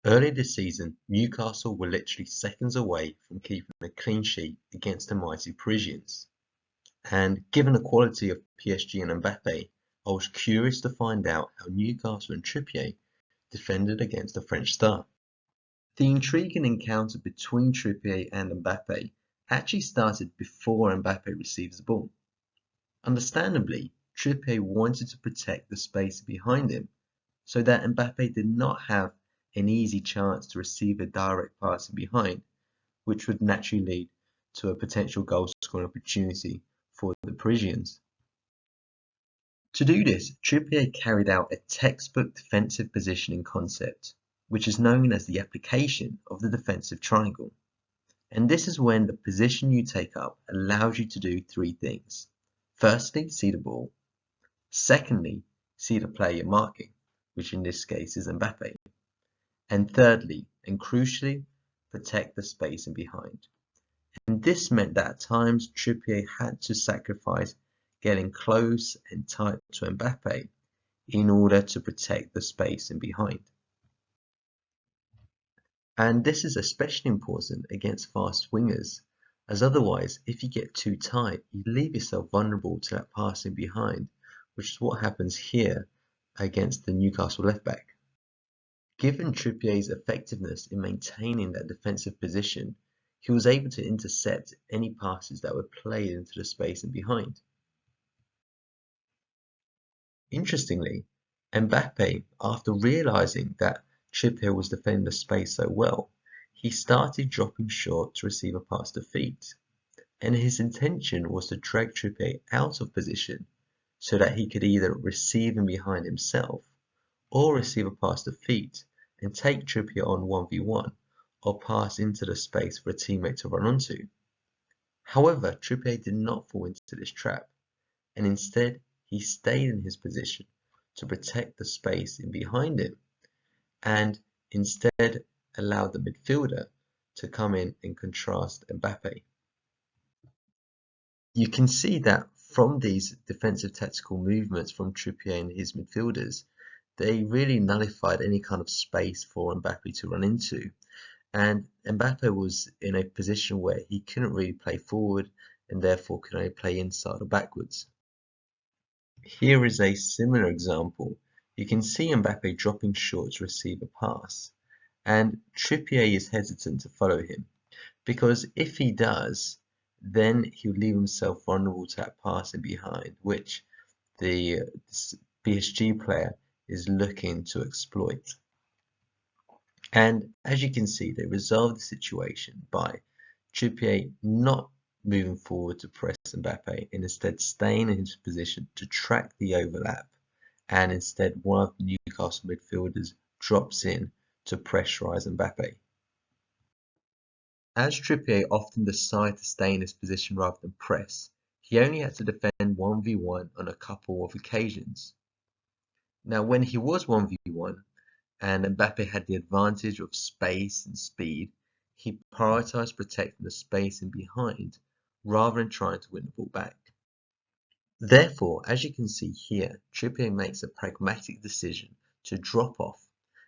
Early this season, Newcastle were literally seconds away from keeping a clean sheet against the mighty Parisians. And given the quality of PSG and Mbappe, I was curious to find out how Newcastle and Trippier defended against the French star. The intriguing encounter between Trippier and Mbappe actually started before Mbappe receives the ball. Understandably, Trippier wanted to protect the space behind him so that Mbappe did not have an easy chance to receive a direct pass behind, which would naturally lead to a potential goal scoring opportunity for the Parisians. To do this, Trippier carried out a textbook defensive positioning concept, which is known as the application of the defensive triangle. And this is when the position you take up allows you to do three things. Firstly, see the ball. Secondly, see the player you're marking, which in this case is Mbappe. And thirdly, and crucially, protect the space in behind. And this meant that at times Trippier had to sacrifice getting close and tight to Mbappe in order to protect the space in behind. And this is especially important against fast wingers, as otherwise if you get too tight, you leave yourself vulnerable to that passing behind, which is what happens here against the Newcastle left back. Given Trippier's effectiveness in maintaining that defensive position, he was able to intercept any passes that were played into the space and behind. Interestingly, Mbappe, after realizing that Trippier was defending the space so well, he started dropping short to receive a pass to feet, and his intention was to drag Trippier out of position so that he could either receive in behind himself or receive a pass to feet and take Trippier on 1v1 or pass into the space for a teammate to run onto. However, Trippier did not fall into this trap, and instead he stayed in his position to protect the space in behind him and instead allowed the midfielder to come in and contrast Mbappe. You can see that from these defensive tactical movements from Trippier and his midfielders, they really nullified any kind of space for Mbappe to run into. And Mbappe was in a position where he couldn't really play forward and therefore could only play inside or backwards. Here is a similar example. You can see Mbappe dropping short to receive a pass, and Trippier is hesitant to follow him, because if he does, then he'll leave himself vulnerable to that passing behind, which the PSG player is looking to exploit. And as you can see, they resolved the situation by Trippier not moving forward to press Mbappe and instead staying in his position to track the overlap, and instead one of the Newcastle midfielders drops in to pressurize Mbappe. As Trippier often decided to stay in his position rather than press, he only had to defend 1v1 on a couple of occasions. Now when he was 1v1 and Mbappe had the advantage of space and speed, he prioritized protecting the space in behind rather than trying to win the ball back. Therefore, as you can see here, Trippier makes a pragmatic decision to drop off,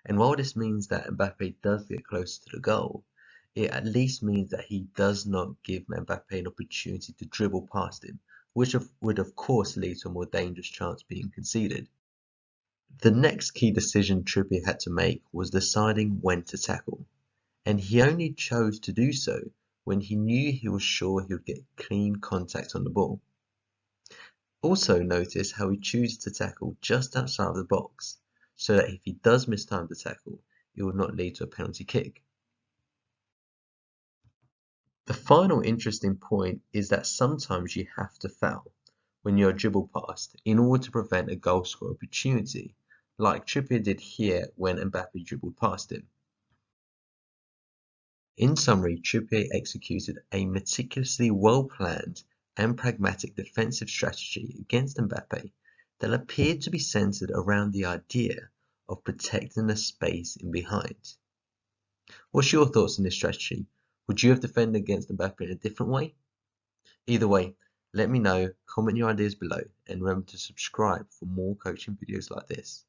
and while this means that Mbappe does get closer to the goal, it at least means that he does not give Mbappe an opportunity to dribble past him, which would of course lead to a more dangerous chance being conceded. The next key decision Trippier had to make was deciding when to tackle, and he only chose to do so when he knew he was sure he would get clean contact on the ball. Also notice how he chooses to tackle just outside of the box, so that if he does miss time to tackle, it will not lead to a penalty kick. The final interesting point is that sometimes you have to foul when you're dribbled past in order to prevent a goal score opportunity, like Trippier did here when Mbappe dribbled past him. In summary, Trippier executed a meticulously well-planned and pragmatic defensive strategy against Mbappe that appeared to be centered around the idea of protecting the space in behind. What's your thoughts on this strategy? Would you have defended against Mbappe in a different way? Either way, let me know, comment your ideas below, and remember to subscribe for more coaching videos like this.